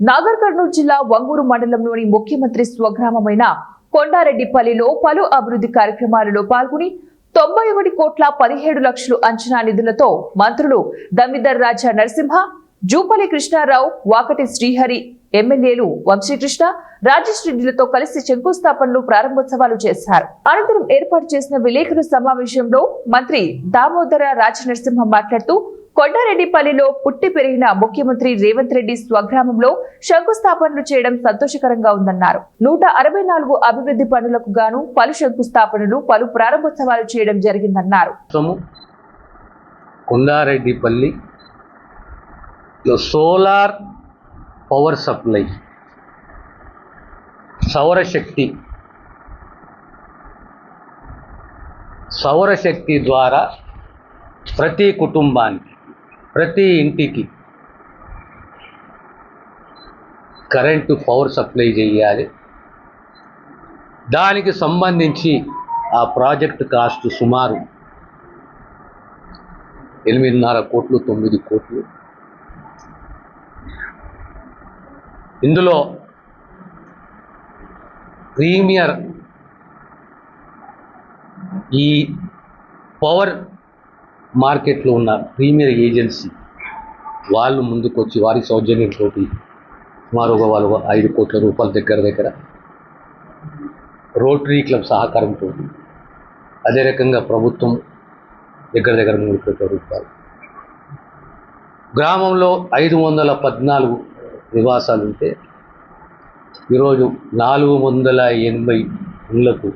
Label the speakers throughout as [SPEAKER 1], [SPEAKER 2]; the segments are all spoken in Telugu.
[SPEAKER 1] నాగర్ కర్నూలు జిల్లా వంగూరు మండలంలోని ముఖ్యమంత్రి స్వగ్రామమైన కొండారెడ్డిపల్లిలో పలు అభివృద్ధి కార్యక్రమాలలో పాల్గొని 91 కోట్ల 17 లక్షలు అంచనా నిధులతో మంత్రులు దమ్మిదర్ రాజా నరసింహ, జూపల్లి కృష్ణారావు, వాకటి శ్రీహరి, ఎమ్మెల్యేలు వంశీకృష్ణ, రాజేష్ రెడ్డిలతో కలిసి శంకుస్థాపనలు ప్రారంభోత్సవాలు చేశారు. అనంతరం ఏర్పాటు చేసిన విలేకరుల సమావేశంలో మంత్రి దామోదర రాజనరసింహ మాట్లాడుతూ కొండారెడ్డిపల్లిలో పుట్టి పెరిగిన ముఖ్యమంత్రి రేవంత్ రెడ్డి స్వగ్రామంలో శంకుస్థాపనలు చేయడం సంతోషకరంగా ఉందన్నారు. 164 అభివృద్ధి పనులకు గాను పలు శంకుస్థాపనలు, పలు ప్రారంభోత్సవాలు చేయడం జరిగిందన్నారు.
[SPEAKER 2] కొండారెడ్డిపల్లి సోలార్ పవర్ సప్లై, సౌరశక్తి ద్వారా ప్రతి కుటుంబానికి, ప్రతి ఇంటికి కరెంటు పవర్ సప్లై చేయాలి. దానికి సంబంధించి ఆ ప్రాజెక్ట్ కాస్ట్ సుమారు 8.5 కోట్లు 9 కోట్లు. ఇందులో ప్రీమియర్ ఈ పవర్ మార్కెట్లో ఉన్న ప్రీమియర్ ఏజెన్సీ వాళ్ళు ముందుకొచ్చి వారి సౌజన్యంతో సుమారుగా వాళ్ళు 5 కోట్ల రూపాయల దగ్గర రోటరీ క్లబ్ సహకారంతో, అదే రకంగా ప్రభుత్వం దగ్గర 3 కోట్ల రూపాయలు. గ్రామంలో 514 నివాసాలు ఉంటే ఈరోజు 480 ఇళ్లకు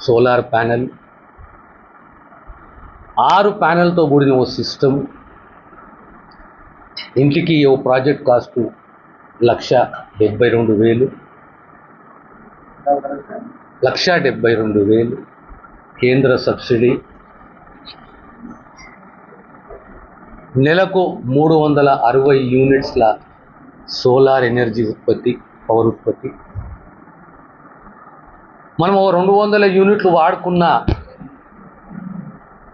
[SPEAKER 2] సోలార్ ప్యానెల్, 6 ప్యానెల్తో కూడిన ఓ సిస్టమ్, ఇంటికి ఓ ప్రాజెక్ట్ కాస్టు 1,72,000, 1,72,000 కేంద్ర సబ్సిడీ, నెలకు 360 యూనిట్స్ల సోలార్ ఎనర్జీ ఉత్పత్తి, పవర్ ఉత్పత్తి. మనం 200 యూనిట్లు వాడుకున్న